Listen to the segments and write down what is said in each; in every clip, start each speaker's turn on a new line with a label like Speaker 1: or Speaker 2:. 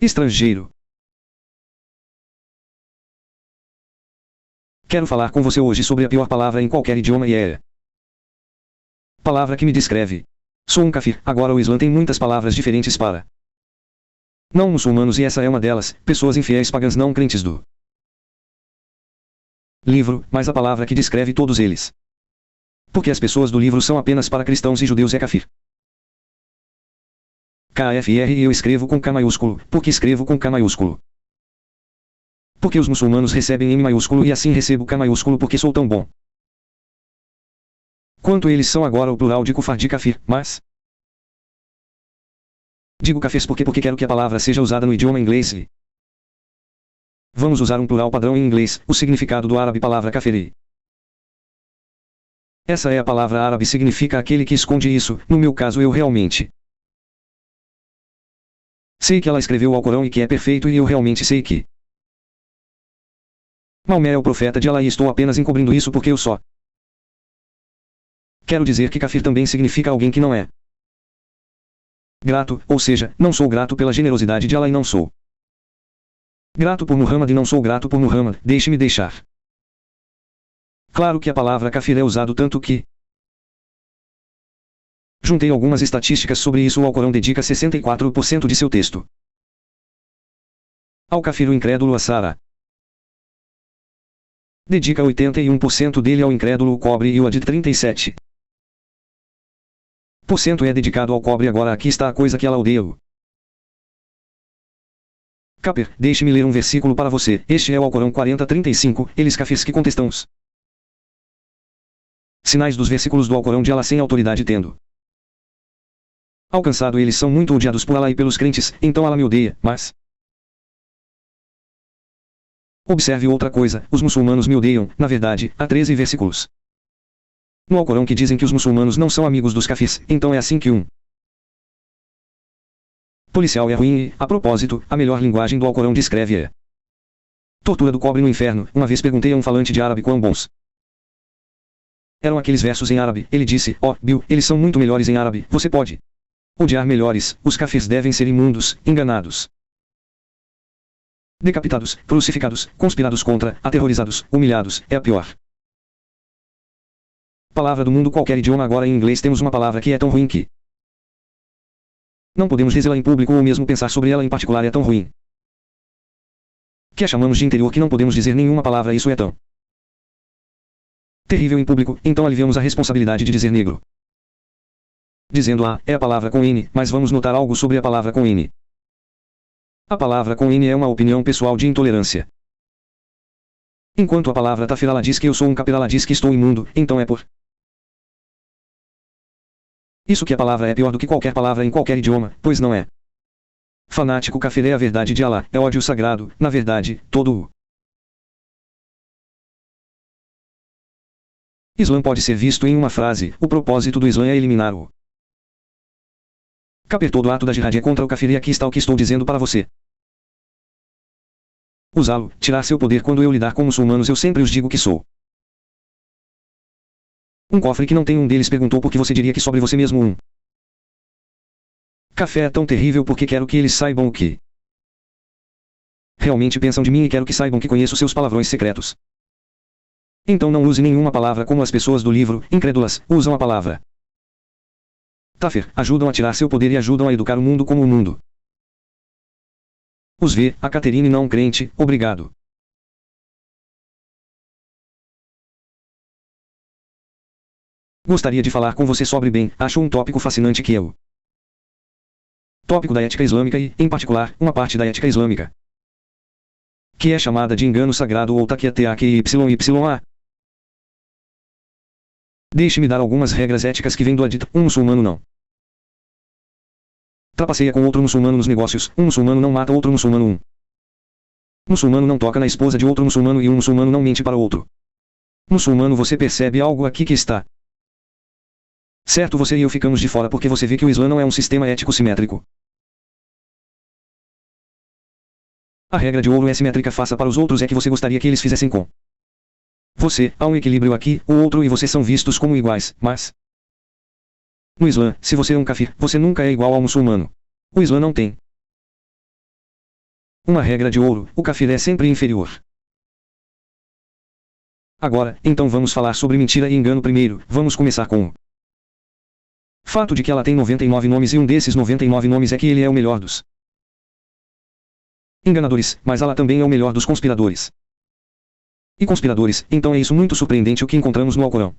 Speaker 1: Estrangeiro. Quero falar com você hoje sobre a pior palavra em qualquer idioma e é palavra que me descreve. Sou um kafir. Agora o Islã tem muitas palavras diferentes para não muçulmanos e essa é uma delas, pessoas infiéis pagãs não crentes do livro, mas a palavra que descreve todos eles. Porque as pessoas do livro são apenas para cristãos e judeus é kafir. KFR e eu escrevo com K maiúsculo, porque escrevo com K maiúsculo. Porque os muçulmanos recebem M maiúsculo e assim recebo K maiúsculo porque sou tão bom. Quanto eles são agora o plural de kufar de kafir, mas digo kafirs porque quero que a palavra seja usada no idioma inglês. Vamos usar um plural padrão em inglês, o significado do árabe palavra kafiri. Essa é a palavra árabe significa aquele que esconde isso, no meu caso eu realmente sei que ela escreveu o Alcorão e que é perfeito e eu realmente sei que Maomé é o profeta de Allah e estou apenas encobrindo isso porque eu só quero dizer que kafir também significa alguém que não é grato, ou seja, não sou grato pela generosidade de Allah e não sou grato por Muhammad e não sou grato por Muhammad, deixe-me deixar claro que a palavra kafir é usado tanto que juntei algumas estatísticas sobre isso. O Alcorão dedica 64% de seu texto ao kafir. O incrédulo Assara dedica 81% dele ao incrédulo. O cobre e o Adid 37% é dedicado ao cobre. Agora aqui está a coisa que ela odeia. Kaper, deixe-me ler um versículo para você. Este é o Alcorão 40:35. Eles kafirs que contestam os sinais dos versículos do Alcorão de Allah sem autoridade tendo alcançado eles são muito odiados por Allah e pelos crentes, então Allah me odeia, mas observe outra coisa, os muçulmanos me odeiam, na verdade, há 13 versículos no Alcorão que dizem que os muçulmanos não são amigos dos kafirs, então é assim que um policial é ruim e, a propósito, a melhor linguagem do Alcorão descreve é tortura do cobre no inferno. Uma vez perguntei a um falante de árabe quão bons eram aqueles versos em árabe, ele disse, Bill, eles são muito melhores em árabe, você pode odiar melhores, os kafirs devem ser imundos, enganados, decapitados, crucificados, conspirados contra, aterrorizados, humilhados, é a pior palavra do mundo. Qualquer idioma. Agora em inglês temos uma palavra que é tão ruim que não podemos dizê-la em público ou mesmo pensar sobre ela em particular. É tão ruim que a chamamos de interior que não podemos dizer nenhuma palavra. Isso é tão terrível em público, então aliviamos a responsabilidade de dizer negro dizendo é a palavra com N, mas vamos notar algo sobre a palavra com N. A palavra com N é uma opinião pessoal de intolerância. Enquanto a palavra tafir, ela diz que eu sou um kafir, ela diz que estou imundo, então é por isso que a palavra é pior do que qualquer palavra em qualquer idioma, pois não é fanático. Kafir é a verdade de Allah, é ódio sagrado, na verdade, todo o Islã pode ser visto em uma frase. O propósito do Islã é eliminar o kafir. Todo ato da jihad é contra o kafir e aqui está o que estou dizendo para você. Usá-lo, tirar seu poder. Quando eu lidar com muçulmanos eu sempre os digo que sou um cofre que não tem um deles perguntou por que você diria que sobre você mesmo um café é tão terrível porque quero que eles saibam o que realmente pensam de mim e quero que saibam que conheço seus palavrões secretos. Então não use nenhuma palavra como as pessoas do livro, incrédulas, usam a palavra Tafir, ajudam a tirar seu poder e ajudam a educar o mundo como o mundo os vê. A Caterine não crente, obrigado. Gostaria de falar com você sobre acho um tópico fascinante que é o tópico da ética islâmica e, em particular, uma parte da ética islâmica que é chamada de engano sagrado ou taqiyya. Deixe-me dar algumas regras éticas que vêm do hadith. Um muçulmano não trapaceia com outro muçulmano nos negócios. Um muçulmano não mata outro muçulmano. Um muçulmano não toca na esposa de outro muçulmano e um muçulmano não mente para outro muçulmano. Você percebe algo aqui que está certo? Você e eu ficamos de fora porque você vê que o Islã não é um sistema ético simétrico. A regra de ouro é simétrica. Faça para os outros é que você gostaria que eles fizessem com você. Há um equilíbrio aqui. O outro e você são vistos como iguais, mas no Islã, se você é um kafir, você nunca é igual ao muçulmano. O Islã não tem Uma regra de ouro, o kafir é sempre inferior. Agora, então vamos falar sobre mentira e engano primeiro. Vamos começar com o fato de que ela tem 99 nomes e um desses 99 nomes é que ele é o melhor dos enganadores, mas ela também é o melhor dos conspiradores. E conspiradores, então é isso muito surpreendente o que encontramos no Alcorão.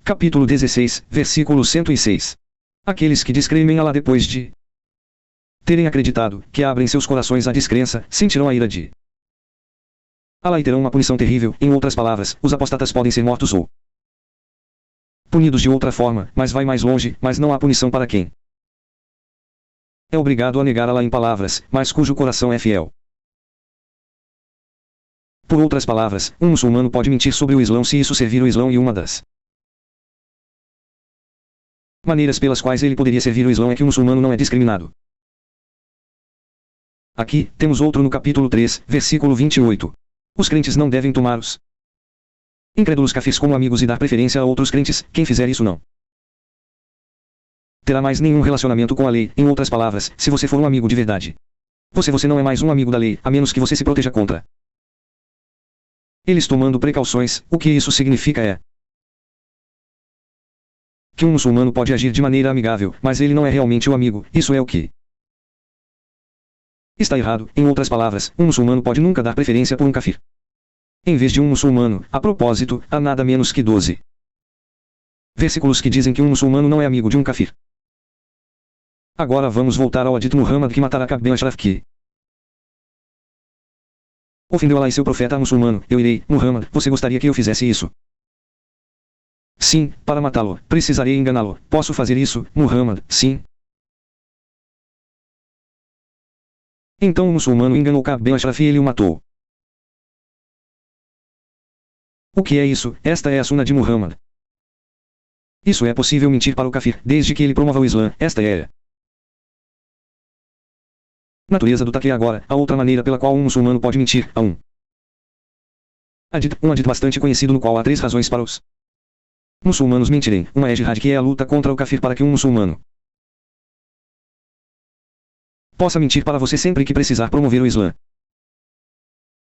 Speaker 1: Capítulo 16, versículo 106. Aqueles que descreem Allah depois de terem acreditado, que abrem seus corações à descrença, sentirão a ira de Allah e terão uma punição terrível. Em outras palavras, os apostatas podem ser mortos ou punidos de outra forma, mas vai mais longe, mas não há punição para quem é obrigado a negar Allah em palavras, mas cujo coração é fiel. Por outras palavras, um muçulmano pode mentir sobre o Islão se isso servir o Islão, e uma das maneiras pelas quais ele poderia servir o Islão é que o muçulmano não é discriminado. Aqui, temos outro no capítulo 3, versículo 28. Os crentes não devem tomar os incrédulos kafirs como amigos e dar preferência a outros crentes. Quem fizer isso não terá mais nenhum relacionamento com a lei. Em outras palavras, se você for um amigo de verdade, você não é mais um amigo da lei, a menos que você se proteja contra eles tomando precauções. O que isso significa é que um muçulmano pode agir de maneira amigável, mas ele não é realmente o amigo. Isso é o que está errado. Em outras palavras, um muçulmano pode nunca dar preferência por um kafir em vez de um muçulmano. A propósito, há nada menos que 12 versículos que dizem que um muçulmano não é amigo de um kafir. Agora vamos voltar ao hadith Muhammad que matará Ka'b bin Ashraf, que ofendeu Allah e seu profeta muçulmano. Eu irei, Muhammad, você gostaria que eu fizesse isso? Sim, para matá-lo, precisarei enganá-lo. Posso fazer isso, Muhammad? Sim. Então o muçulmano enganou Ka'b bin Ashraf e ele o matou. O que é isso? Esta é a sunna de Muhammad. Isso é possível mentir para o kafir, desde que ele promova o Islã. Esta é a natureza do taqi. Agora, a outra maneira pela qual um muçulmano pode mentir, há um hadith bastante conhecido no qual há 3 razões para os muçulmanos mentirem. Uma é jihad, que é a luta contra o kafir para que um muçulmano possa mentir para você sempre que precisar promover o Islã.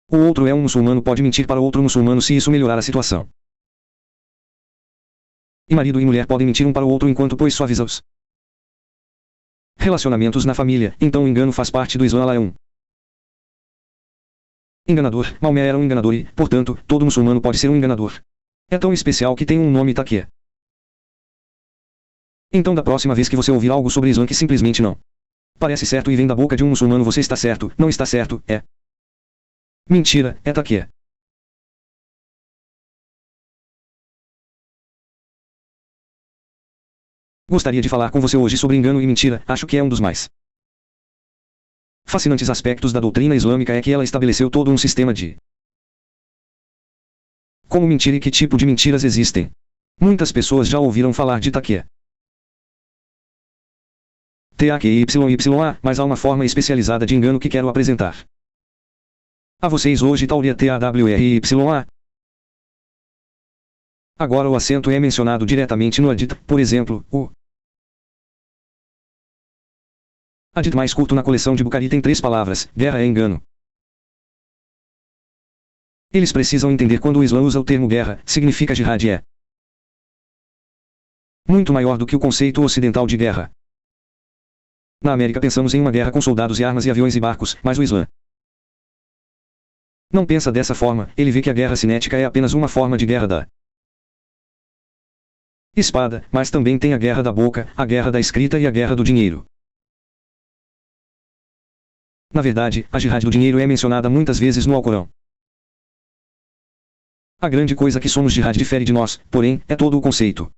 Speaker 1: O outro é um muçulmano pode mentir para outro muçulmano se isso melhorar a situação. E marido e mulher podem mentir um para o outro enquanto pois suaviza os relacionamentos na família. Então o engano faz parte do Islã. Allah é um enganador. Maomé era um enganador e, portanto, todo muçulmano pode ser um enganador. É tão especial que tem um nome taqi. Então da próxima vez que você ouvir algo sobre Islã que simplesmente não parece certo e vem da boca de um muçulmano, você está certo, não está certo, é mentira, é taqi. Gostaria de falar com você hoje sobre engano e mentira. Acho que é um dos mais fascinantes aspectos da doutrina islâmica é que ela estabeleceu todo um sistema de como mentir e que tipo de mentiras existem. Muitas pessoas já ouviram falar de taqi. TAQYYA, mas há uma forma especializada de engano que quero apresentar a vocês hoje. Tauria TAWRYA. Agora o acento é mencionado diretamente no hadith. Por exemplo, o hadith mais curto na coleção de Bukhari tem 3 palavras: guerra é engano. Eles precisam entender quando o Islã usa o termo guerra, significa jihad é muito maior do que o conceito ocidental de guerra. Na América pensamos em uma guerra com soldados e armas e aviões e barcos, mas o Islã não pensa dessa forma. Ele vê que a guerra cinética é apenas uma forma de guerra da espada, mas também tem a guerra da boca, a guerra da escrita e a guerra do dinheiro. Na verdade, a jihad do dinheiro é mencionada muitas vezes no Alcorão. A grande coisa que somos jihad difere de nós, porém, é todo o conceito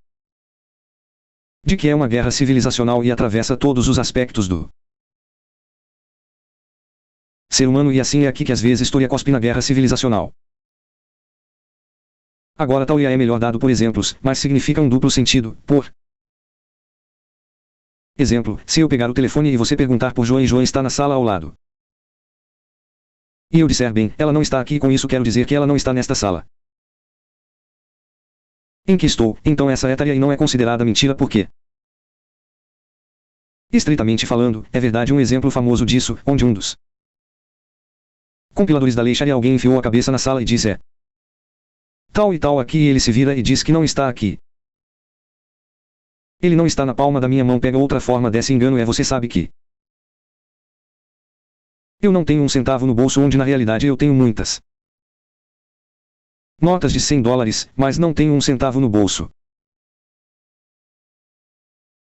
Speaker 1: de que é uma guerra civilizacional e atravessa todos os aspectos do ser humano, e assim é aqui que às vezes Toria cospe na guerra civilizacional. Agora Tauria é melhor dado por exemplos, mas significa um duplo sentido. Por exemplo, se eu pegar o telefone e você perguntar por João e João está na sala ao lado, e eu disser bem, ela não está aqui, com isso quero dizer que ela não está nesta sala em que estou, então essa é Tauria e não é considerada mentira porque Estritamente falando, é verdade um exemplo famoso disso, onde um dos compiladores da lei Sharia alguém enfiou a cabeça na sala e disse tal e tal aqui e ele se vira e diz que não está aqui. Ele não está na palma da minha mão. Pega outra forma desse engano você sabe que eu não tenho um centavo no bolso onde na realidade eu tenho muitas notas de $100, mas não tenho um centavo no bolso.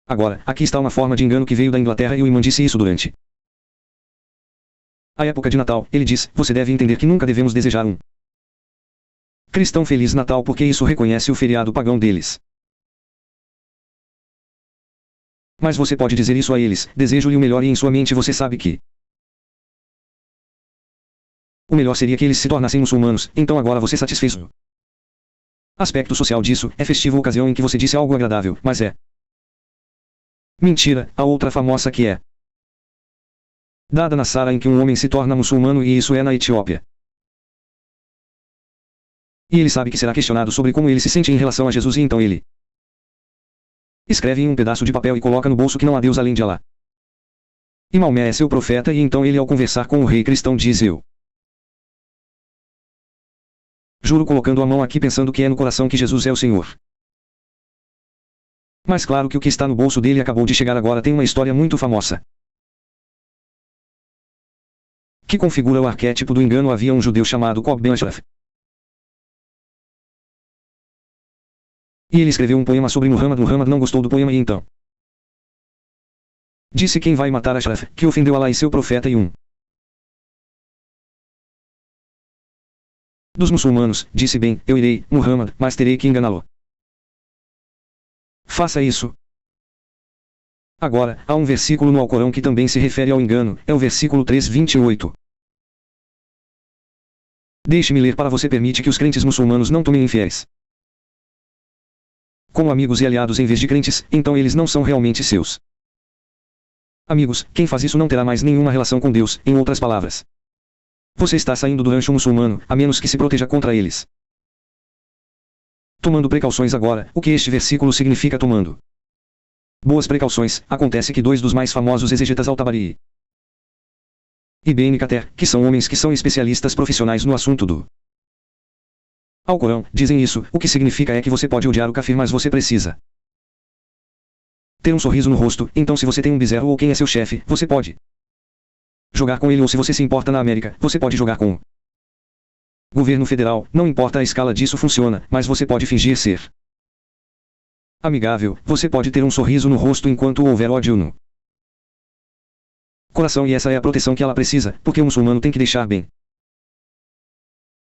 Speaker 1: Agora, aqui está uma forma de engano que veio da Inglaterra e o imã disse isso durante a época de Natal. Ele diz, você deve entender que nunca devemos desejar um cristão Feliz Natal porque isso reconhece o feriado pagão deles. Mas você pode dizer isso a eles, desejo-lhe o melhor e em sua mente você sabe que o melhor seria que eles se tornassem muçulmanos, então agora você satisfez o aspecto social disso, é festivo a ocasião em que você disse algo agradável, mas é mentira, a outra famosa que é dada na Sara em que um homem se torna muçulmano e isso é na Etiópia. E ele sabe que será questionado sobre como ele se sente em relação a Jesus e então ele escreve em um pedaço de papel e coloca no bolso que não há Deus além de Alá. E Maomé é seu profeta e então ele ao conversar com o rei cristão diz eu juro colocando a mão aqui pensando que é no coração que Jesus é o Senhor. Mas claro que o que está no bolso dele acabou de chegar agora tem uma história muito famosa que configura o arquétipo do engano. Havia um judeu chamado Ka'b ben Ashraf. E ele escreveu um poema sobre Muhammad. Muhammad não gostou do poema e então disse quem vai matar Ashraf, que ofendeu Alá e seu profeta e um dos muçulmanos, disse bem, eu irei, Muhammad, mas terei que enganá-lo. Faça isso. Agora, há um versículo no Alcorão que também se refere ao engano, é o versículo 3:28. Deixe-me ler para você. Permite que os crentes muçulmanos não tomem infiéis como amigos e aliados em vez de crentes, então eles não são realmente seus amigos. Quem faz isso não terá mais nenhuma relação com Deus, em outras palavras. Você está saindo do rancho muçulmano, a menos que se proteja contra eles. Tomando precauções agora, o que este versículo significa tomando boas precauções, acontece que dois dos mais famosos exegetas Al-Tabari e Ibn Kathir, que são homens que são especialistas profissionais no assunto do Alcorão, dizem isso, o que significa é que você pode odiar o kafir mas você precisa ter um sorriso no rosto, então se você tem um bezerro ou quem é seu chefe, você pode jogar com ele ou se você se importa na América, você pode jogar com o governo federal, não importa a escala disso funciona, mas você pode fingir ser amigável, você pode ter um sorriso no rosto enquanto houver ódio no coração e essa é a proteção que ela precisa, porque o muçulmano tem que deixar bem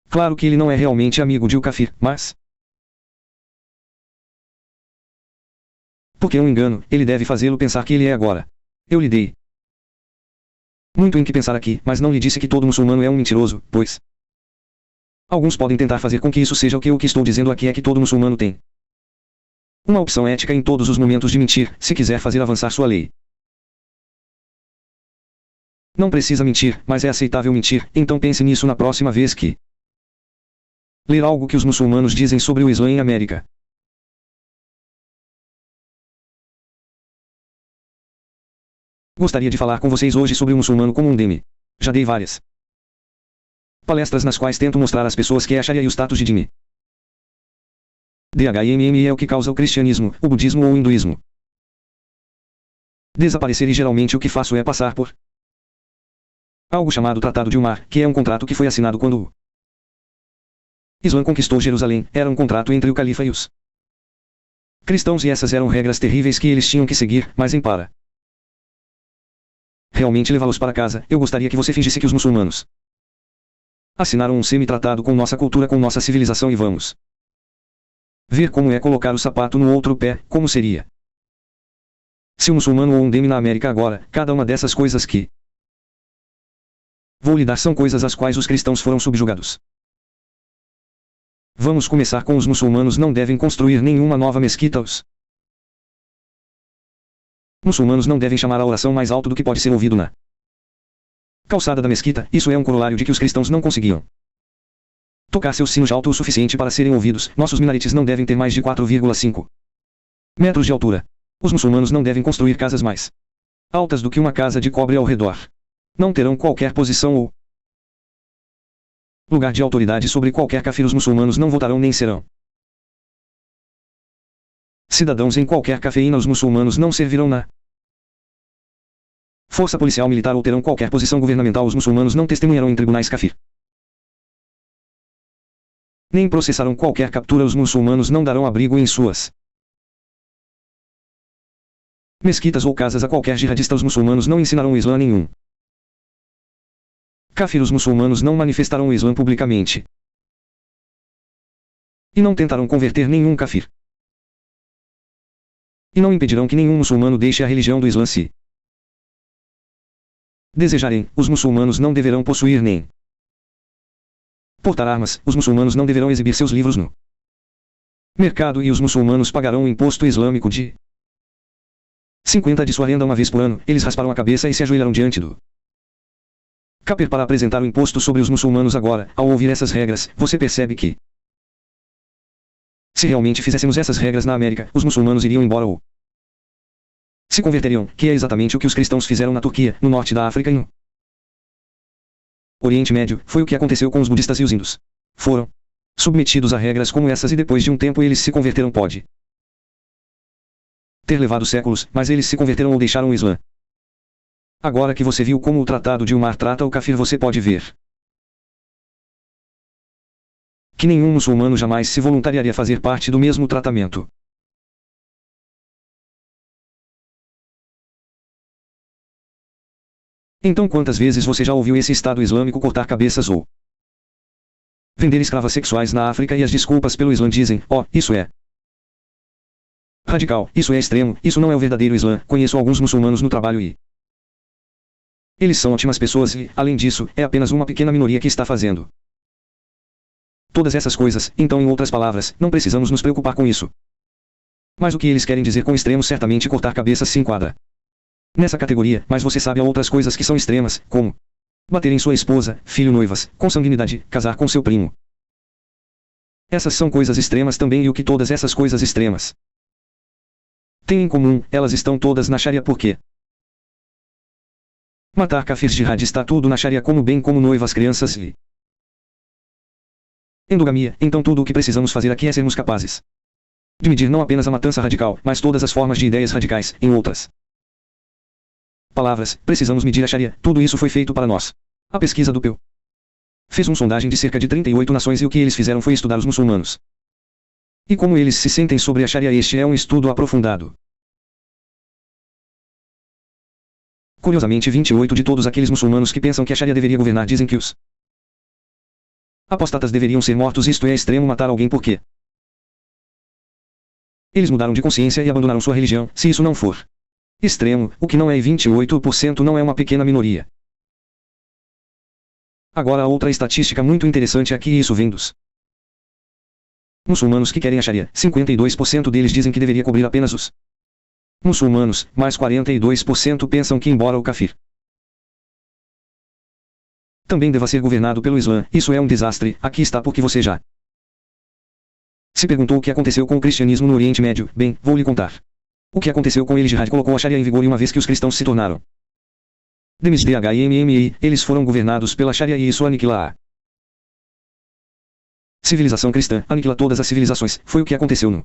Speaker 1: claro que ele não é realmente amigo de o kafir, mas porque é um engano, ele deve fazê-lo pensar que ele é agora. Eu lhe dei muito em que pensar aqui, mas não lhe disse que todo muçulmano é um mentiroso, pois alguns podem tentar fazer com que isso seja o que estou dizendo aqui é que todo muçulmano tem uma opção ética em todos os momentos de mentir, se quiser fazer avançar sua lei. Não precisa mentir, mas é aceitável mentir, então pense nisso na próxima vez que ler algo que os muçulmanos dizem sobre o Islã em América. Gostaria de falar com vocês hoje sobre o muçulmano como um dhimmi. Já dei várias palestras nas quais tento mostrar às pessoas que é a Sharia e o status de dhimmi. DHMM é o que causa o cristianismo, o budismo ou o hinduísmo desaparecer e geralmente o que faço é passar por algo chamado Tratado de Umar, que é um contrato que foi assinado quando o Islã conquistou Jerusalém. Era um contrato entre o califa e os cristãos e essas eram regras terríveis que eles tinham que seguir, mas em para realmente levá-los para casa, eu gostaria que você fingisse que os muçulmanos assinaram um semi-tratado com nossa cultura, com nossa civilização e vamos ver como é colocar o sapato no outro pé, como seria se um muçulmano ou um dhimmi na América agora. Cada uma dessas coisas que vou lhe dar são coisas às quais os cristãos foram subjugados. Vamos começar com os muçulmanos não devem construir nenhuma nova mesquita. Os muçulmanos não devem chamar a oração mais alto do que pode ser ouvido na calçada da mesquita. Isso é um corolário de que os cristãos não conseguiam tocar seus sinos alto o suficiente para serem ouvidos. Nossos minaretes não devem ter mais de 4,5 metros de altura. Os muçulmanos não devem construir casas mais altas do que uma casa de cobre ao redor. Não terão qualquer posição ou lugar de autoridade sobre qualquer kafir. Os muçulmanos não votarão nem serão cidadãos em qualquer cafeína. Os muçulmanos não servirão na força policial, militar ou terão qualquer posição governamental. Os muçulmanos não testemunharão em tribunais kafir, nem processarão qualquer captura. Os muçulmanos não darão abrigo em suas mesquitas ou casas a qualquer jihadista. Os muçulmanos não ensinarão o Islã a nenhum kafir. Os muçulmanos não manifestarão o Islã publicamente e não tentarão converter nenhum kafir. E não impedirão que nenhum muçulmano deixe a religião do Islã se desejarem. Os muçulmanos não deverão possuir nem portar armas. Os muçulmanos não deverão exibir seus livros no mercado e os muçulmanos pagarão o imposto islâmico de 50 de sua renda uma vez por ano. Eles rasparam a cabeça e se ajoelharam diante do kafir para apresentar o imposto sobre os muçulmanos. Agora, ao ouvir essas regras, você percebe que se realmente fizéssemos essas regras na América, os muçulmanos iriam embora ou se converteriam, que é exatamente o que os cristãos fizeram na Turquia, no norte da África e no Oriente Médio. Foi o que aconteceu com os budistas e os hindus. Foram submetidos a regras como essas e depois de um tempo eles se converteram. Pode ter levado séculos, mas eles se converteram ou deixaram o Islã. Agora que você viu como o Tratado de Umar trata o kafir, você pode ver que nenhum muçulmano jamais se voluntariaria a fazer parte do mesmo tratamento. Então quantas vezes você já ouviu esse Estado Islâmico cortar cabeças ou vender escravas sexuais na África e as desculpas pelo Islã dizem, isso é radical, isso é extremo, isso não é o verdadeiro Islã. Conheço alguns muçulmanos no trabalho e eles são ótimas pessoas e, além disso, é apenas uma pequena minoria que está fazendo todas essas coisas. Então, em outras palavras, não precisamos nos preocupar com isso. Mas o que eles querem dizer com extremo, certamente cortar cabeças se enquadra nessa categoria. Mas você sabe, há outras coisas que são extremas, como bater em sua esposa, filho, noivas, consanguinidade, casar com seu primo. Essas são coisas extremas também, e o que todas essas coisas extremas têm em comum, elas estão todas na Sharia. Porque matar kafirs, jihad, está tudo na Sharia, como bem como noivas, crianças e endogamia. Então tudo o que precisamos fazer aqui é sermos capazes de medir não apenas a matança radical, mas todas as formas de ideias radicais. Em outras palavras, precisamos medir a Sharia. Tudo isso foi feito para nós. A pesquisa do Pew fez uma sondagem de cerca de 38 nações e o que eles fizeram foi estudar os muçulmanos e como eles se sentem sobre a Sharia. Este é um estudo aprofundado. Curiosamente, 28 de todos aqueles muçulmanos que pensam que a Sharia deveria governar dizem que os apostatas deveriam ser mortos. Isto é extremo, matar alguém porque eles mudaram de consciência e abandonaram sua religião. Se isso não for extremo, o que não é, e 28% não é uma pequena minoria. Agora, outra estatística muito interessante aqui, e isso vem dos muçulmanos que querem a Sharia. 52% deles dizem que deveria cobrir apenas os muçulmanos, mas 42% pensam que, embora o kafir também deva ser governado pelo Islã, isso é um desastre. Aqui está porque você já se perguntou o que aconteceu com o cristianismo no Oriente Médio. Bem, vou lhe contar. O que aconteceu com ele. Jihad colocou a Sharia em vigor e uma vez que os cristãos se tornaram DMSDHIMMI, eles foram governados pela Sharia e isso aniquila a civilização cristã, aniquila todas as civilizações. Foi o que aconteceu no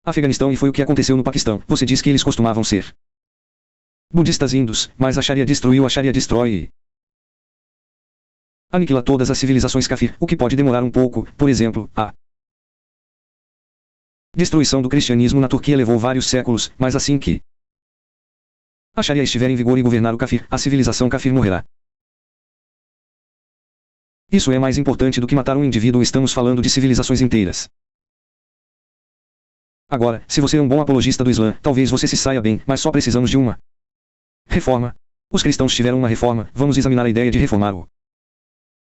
Speaker 1: Afeganistão e foi o que aconteceu no Paquistão. Você diz que eles costumavam ser budistas índios, mas a Sharia destruiu, a Sharia destrói e aniquila todas as civilizações kafir, o que pode demorar um pouco. Por exemplo, a destruição do cristianismo na Turquia levou vários séculos, mas assim que a Sharia estiver em vigor e governar o kafir, a civilização kafir morrerá. Isso é mais importante do que matar um indivíduo. Estamos falando de civilizações inteiras. Agora, se você é um bom apologista do Islã, talvez você se saia bem, mas só precisamos de uma reforma. Os cristãos tiveram uma reforma. Vamos examinar a ideia de reformar o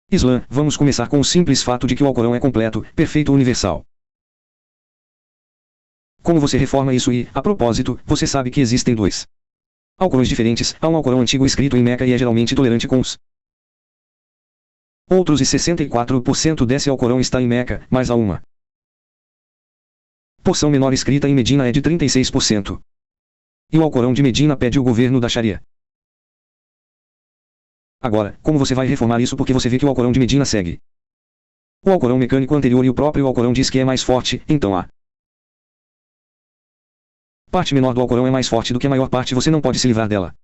Speaker 1: Islã. Vamos começar com o simples fato de que o Alcorão é completo, perfeito, universal. Como você reforma isso? E, a propósito, você sabe que existem dois Alcorões diferentes. Há um Alcorão antigo escrito em Meca e é geralmente tolerante com os outros, e 64% desse Alcorão está em Meca, mas há uma porção menor escrita em Medina é de 36%. E o Alcorão de Medina pede o governo da Sharia. Agora, como você vai reformar isso porque você vê que o Alcorão de Medina segue o Alcorão mecânico anterior e o próprio Alcorão diz que é mais forte, então a parte menor do Alcorão é mais forte do que a maior parte, você não pode se livrar dela.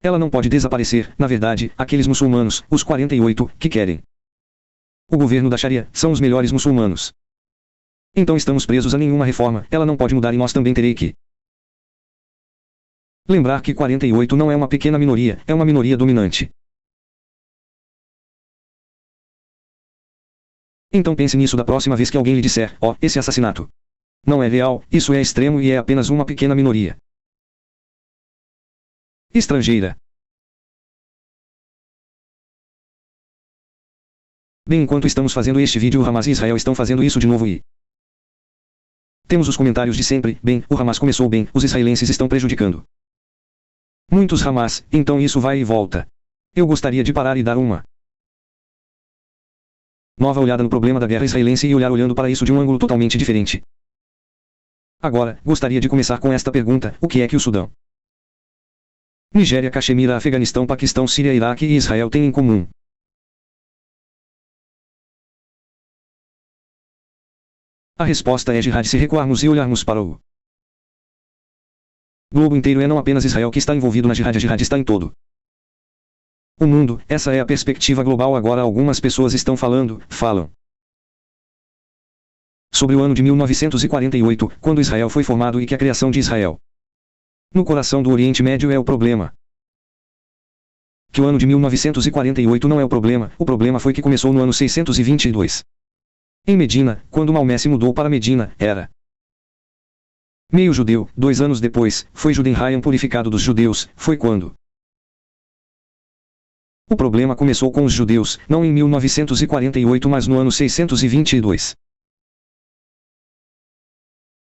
Speaker 1: Ela não pode desaparecer. Na verdade, aqueles muçulmanos, os 48, que querem o governo da Sharia, são os melhores muçulmanos. Então estamos presos a nenhuma reforma, ela não pode mudar e nós também terei que lembrar que 48 não é uma pequena minoria, é uma minoria dominante. Então pense nisso da próxima vez que alguém lhe disser, ó, esse assassinato não é real, isso é extremo e é apenas uma pequena minoria estrangeira. Bem, enquanto estamos fazendo este vídeo, o Hamas e Israel estão fazendo isso de novo e temos os comentários de sempre. Bem, o Hamas começou bem, os israelenses estão prejudicando muitos Hamas, então isso vai e volta. Eu gostaria de parar e dar uma nova olhada no problema da guerra israelense e olhando para isso de um ângulo totalmente diferente. Agora, gostaria de começar com esta pergunta: o que é que o Sudão, Nigéria, Caxemira, Afeganistão, Paquistão, Síria, Iraque e Israel têm em comum? A resposta é jihad. Se recuarmos e olharmos para o globo inteiro, é não apenas Israel que está envolvido na jihad, a jihad está em todo o mundo. Essa é a perspectiva global. Agora algumas pessoas estão falam sobre o ano de 1948, quando Israel foi formado e que a criação de Israel no coração do Oriente Médio é o problema. Que o ano de 1948 não é o problema foi que começou no ano 622. Em Medina, quando Maomé se mudou para Medina, era meio judeu. 2 anos depois, foi Judenrein purificado dos judeus, foi quando o problema começou com os judeus, não em 1948 mas no ano 622.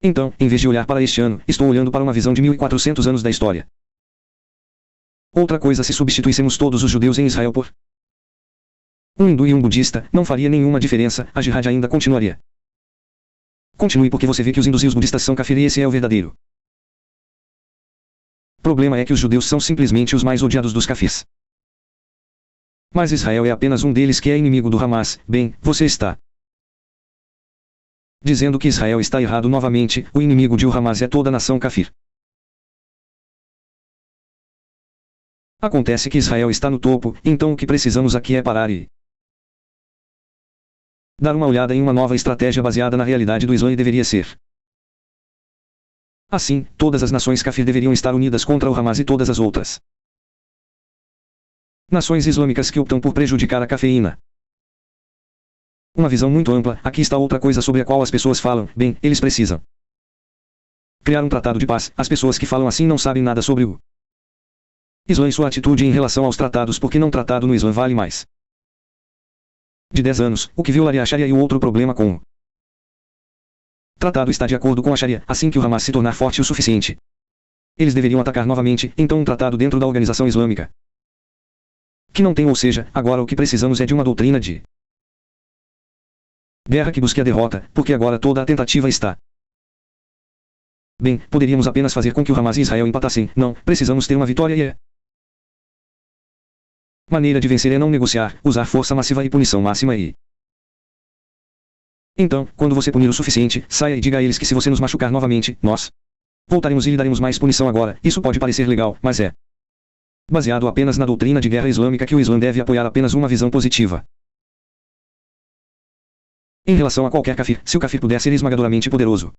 Speaker 1: Então, em vez de olhar para este ano, estou olhando para uma visão de 1400 anos da história. Outra coisa, se substituíssemos todos os judeus em Israel por um hindu e um budista, não faria nenhuma diferença, a jihad ainda continuaria. Continue porque você vê que os hindus e os budistas são kafir e esse é o verdadeiro problema, é que os judeus são simplesmente os mais odiados dos kafirs. Mas Israel é apenas um deles que é inimigo do Hamas. Bem, você está dizendo que Israel está errado novamente, o inimigo de o Hamas é toda a nação kafir. Acontece que Israel está no topo, então o que precisamos aqui é parar e dar uma olhada em uma nova estratégia baseada na realidade do Islã e deveria ser assim: todas as nações kafir deveriam estar unidas contra o Hamas e todas as outras nações islâmicas que optam por prejudicar a cafeína. Uma visão muito ampla. Aqui está outra coisa sobre a qual as pessoas falam. Bem, eles precisam criar um tratado de paz. As pessoas que falam assim não sabem nada sobre o Islã e sua atitude em relação aos tratados, porque não tratado no Islã vale mais de 10 anos, o que violaria a Sharia. E o outro problema com o tratado está de acordo com a Sharia. Assim que o Hamas se tornar forte o suficiente, eles deveriam atacar novamente, então um tratado dentro da organização islâmica que não tem, ou seja, agora o que precisamos é de uma doutrina de guerra que busque a derrota, porque agora toda a tentativa está. Bem, poderíamos apenas fazer com que o Hamas e Israel empatassem. Não, precisamos ter uma vitória e é maneira de vencer é não negociar, usar força massiva e punição máxima e então, quando você punir o suficiente, saia e diga a eles que se você nos machucar novamente, nós voltaremos e lhe daremos mais punição. Agora, isso pode parecer legal, mas é baseado apenas na doutrina de guerra islâmica que o Islã deve apoiar apenas uma visão positiva. Em relação a qualquer kafir, se o kafir puder ser esmagadoramente poderoso,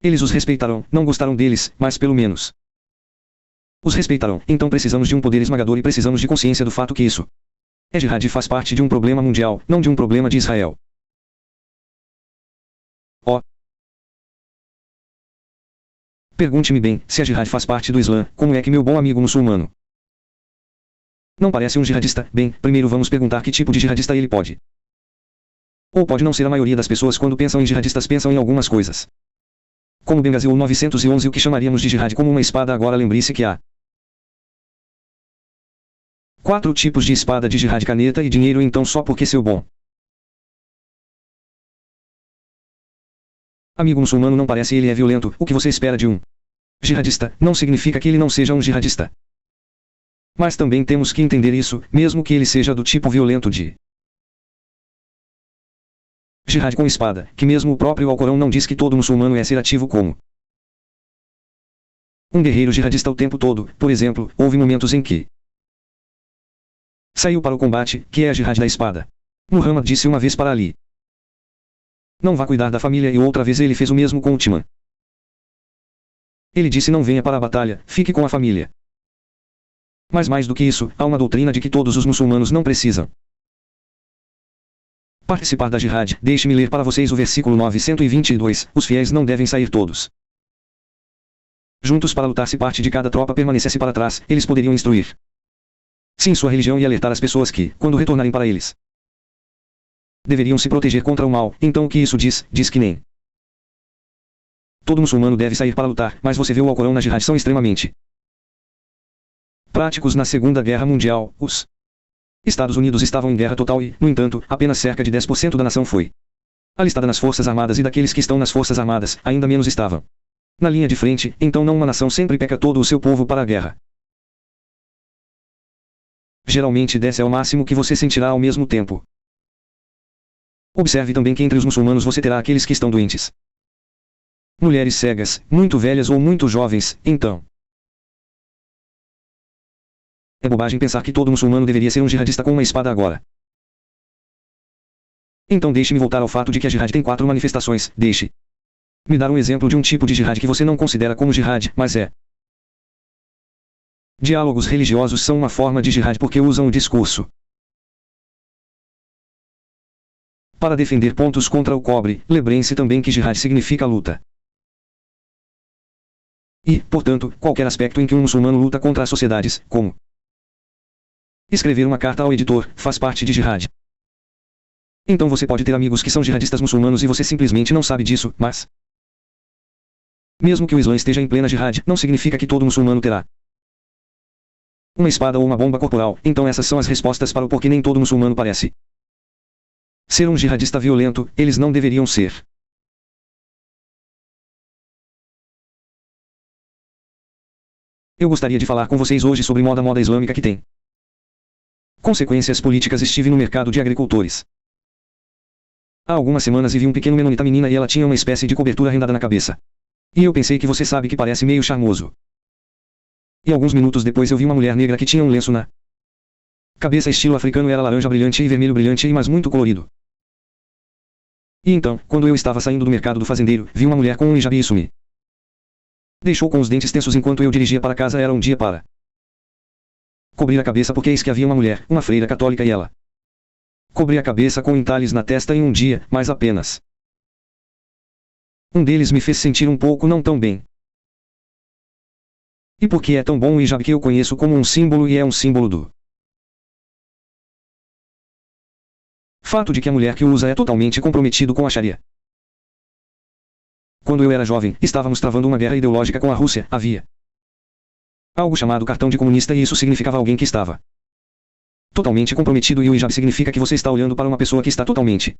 Speaker 1: eles os respeitarão. Não gostarão deles, mas pelo menos os respeitarão. Então precisamos de um poder esmagador e precisamos de consciência do fato que isso é jihad e faz parte de um problema mundial, não de um problema de Israel. Pergunte-me bem, se a jihad faz parte do Islã, como é que meu bom amigo muçulmano não parece um jihadista? Bem, primeiro vamos perguntar que tipo de jihadista ele pode ou pode não ser. A maioria das pessoas quando pensam em jihadistas pensam em algumas coisas como Benghazi ou 911, o que chamaríamos de jihad como uma espada. Agora lembre-se que há 4 tipos de espada de jihad: caneta e dinheiro. Então só porque seu bom amigo muçulmano não parece ele é violento, o que você espera de um Jihadista não significa que ele não seja um jihadista. Mas também temos que entender isso, mesmo que ele seja do tipo violento de jihad com espada, que mesmo o próprio Alcorão não diz que todo muçulmano é ser ativo como um guerreiro jihadista o tempo todo. Por exemplo, houve momentos em que saiu para o combate, que é a jihad da espada. Muhammad disse uma vez para Ali: não vá cuidar da família, e outra vez ele fez o mesmo com Uthman. Ele disse: não venha para a batalha, fique com a família. Mas mais do que isso, há uma doutrina de que todos os muçulmanos não precisam participar da jihad. Deixe-me ler para vocês o versículo 922. Os fiéis não devem sair todos juntos para lutar. Se parte de cada tropa permanecesse para trás, eles poderiam instruir sim sua religião e alertar as pessoas que, quando retornarem para eles, deveriam se proteger contra o mal. Então o que isso diz? Diz que nem todo muçulmano deve sair para lutar, mas você vê o Alcorão na jihad são extremamente práticos. Na Segunda Guerra Mundial, os Estados Unidos estavam em guerra total e, no entanto, apenas cerca de 10% da nação foi alistada nas Forças Armadas, e daqueles que estão nas Forças Armadas, ainda menos estavam na linha de frente. Então não, uma nação sempre peca todo o seu povo para a guerra. Geralmente 10 é o máximo que você sentirá ao mesmo tempo. Observe também que entre os muçulmanos você terá aqueles que estão doentes, mulheres cegas, muito velhas ou muito jovens. Então é bobagem pensar que todo muçulmano deveria ser um jihadista com uma espada agora. Então deixe-me voltar ao fato de que a jihad tem 4 manifestações. Deixe-me dar um exemplo de um tipo de jihad que você não considera como jihad, mas é. Diálogos religiosos são uma forma de jihad porque usam o discurso para defender pontos contra o cobre. Lembre-se também que jihad significa luta. E, portanto, qualquer aspecto em que um muçulmano luta contra as sociedades, como escrever uma carta ao editor, faz parte de jihad. Então você pode ter amigos que são jihadistas muçulmanos e você simplesmente não sabe disso, mas mesmo que o Islã esteja em plena jihad, não significa que todo muçulmano terá uma espada ou uma bomba corporal. Então essas são as respostas para o porquê nem todo muçulmano parece ser um jihadista violento. Eles não deveriam ser. Eu gostaria de falar com vocês hoje sobre moda islâmica que tem consequências políticas. Estive no mercado de agricultores há algumas semanas e vi um pequeno menonita menina e ela tinha uma espécie de cobertura rendada na cabeça. E eu pensei que você sabe que parece meio charmoso. E alguns minutos depois eu vi uma mulher negra que tinha um lenço na cabeça estilo africano, era laranja brilhante e vermelho brilhante mas muito colorido. E então, quando eu estava saindo do mercado do fazendeiro, vi uma mulher com um hijab e isso me deixou com os dentes tensos enquanto eu dirigia para casa. Era um dia para cobrir a cabeça porque eis que havia uma mulher, uma freira católica, e ela cobria a cabeça com entalhes na testa. Em um dia, mas apenas um deles me fez sentir um pouco não tão bem. E porque é tão bom o hijab que eu conheço como um símbolo, e é um símbolo do fato de que a mulher que o usa é totalmente comprometido com a Sharia. Quando eu era jovem, estávamos travando uma guerra ideológica com a Rússia. Havia algo chamado cartão de comunista e isso significava alguém que estava totalmente comprometido, e o hijab significa que você está olhando para uma pessoa que está totalmente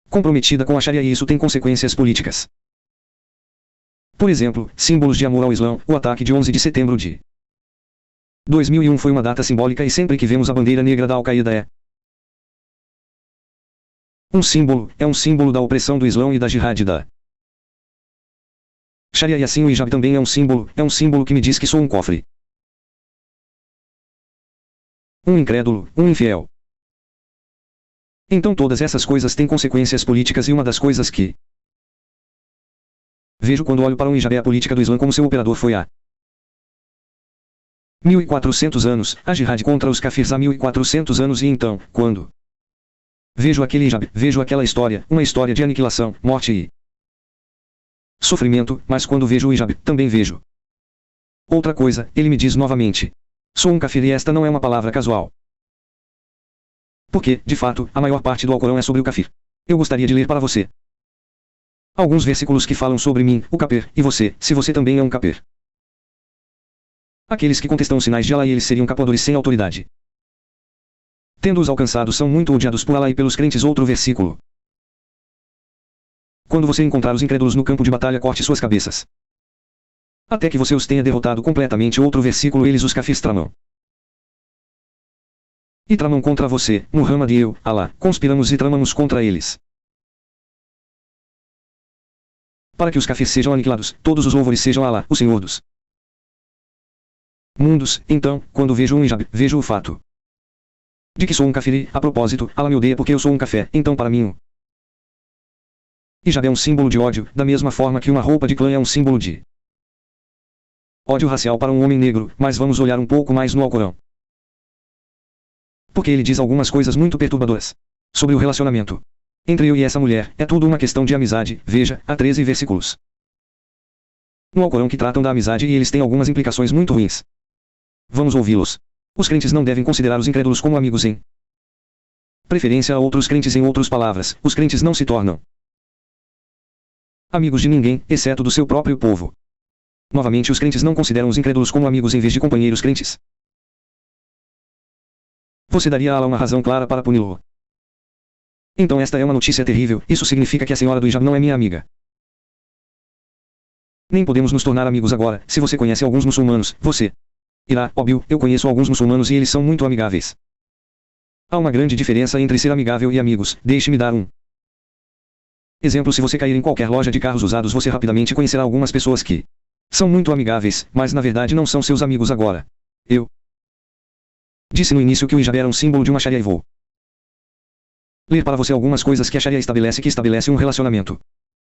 Speaker 1: comprometida com a Sharia, e isso tem consequências políticas. Por exemplo, símbolos de amor ao Islã. O ataque de 11 de setembro de 2001 foi uma data simbólica e sempre que vemos a bandeira negra da Al-Qaeda é um símbolo da opressão do Islã e da jihad da Sharia, e assim o hijab também é um símbolo que me diz que sou um cofre, um incrédulo, um infiel. Então todas essas coisas têm consequências políticas, e uma das coisas que vejo quando olho para um hijab é a política do Islã como seu operador foi há 1400 anos, a jihad contra os kafirs há 1400 anos, e então, quando vejo aquele hijab, vejo aquela história, uma história de aniquilação, morte e sofrimento, mas quando vejo o hijab, também vejo outra coisa. Ele me diz novamente: sou um kafir, e esta não é uma palavra casual. Porque, de fato, a maior parte do Alcorão é sobre o kafir. Eu gostaria de ler para você alguns versículos que falam sobre mim, o kafir, e você, se você também é um kafir. Aqueles que contestam os sinais de Allah, e eles seriam capadores sem autoridade. Tendo-os alcançado, são muito odiados por Allah e pelos crentes. Outro versículo: quando você encontrar os incrédulos no campo de batalha, corte suas cabeças. Até que você os tenha derrotado completamente. Outro versículo: eles os kafis tramam. E tramam contra você, Muhammad e eu, Alá, conspiramos e tramamos contra eles. Para que os kafis sejam aniquilados, todos os louvores sejam a Alá, o Senhor dos mundos. Então, quando vejo um hijab, vejo o fato de que sou um kafir e, a propósito, Alá me odeia porque eu sou um café. Então para mim o hijab é um símbolo de ódio, da mesma forma que uma roupa de clã é um símbolo de ódio racial para um homem negro. Mas vamos olhar um pouco mais no Alcorão, porque ele diz algumas coisas muito perturbadoras sobre o relacionamento entre eu e essa mulher. É tudo uma questão de amizade. Veja, há 13 versículos no Alcorão que tratam da amizade e eles têm algumas implicações muito ruins. Vamos ouvi-los. Os crentes não devem considerar os incrédulos como amigos em preferência a outros crentes. Em outras palavras, os crentes não se tornam amigos de ninguém, exceto do seu próprio povo. Novamente, os crentes não consideram os incrédulos como amigos em vez de companheiros crentes. Você daria a Allah uma razão clara para puni-lo? Então esta é uma notícia terrível. Isso significa que a senhora do hijab não é minha amiga. Nem podemos nos tornar amigos agora. Se você conhece alguns muçulmanos, você irá, óbvio, eu conheço alguns muçulmanos e eles são muito amigáveis. Há uma grande diferença entre ser amigável e amigos. Deixe-me dar um exemplo. Se você cair em qualquer loja de carros usados, você rapidamente conhecerá algumas pessoas que são muito amigáveis, mas na verdade não são seus amigos agora. Eu disse no início que o hijab era um símbolo de uma sharia e vou ler para você algumas coisas que a sharia estabelece um relacionamento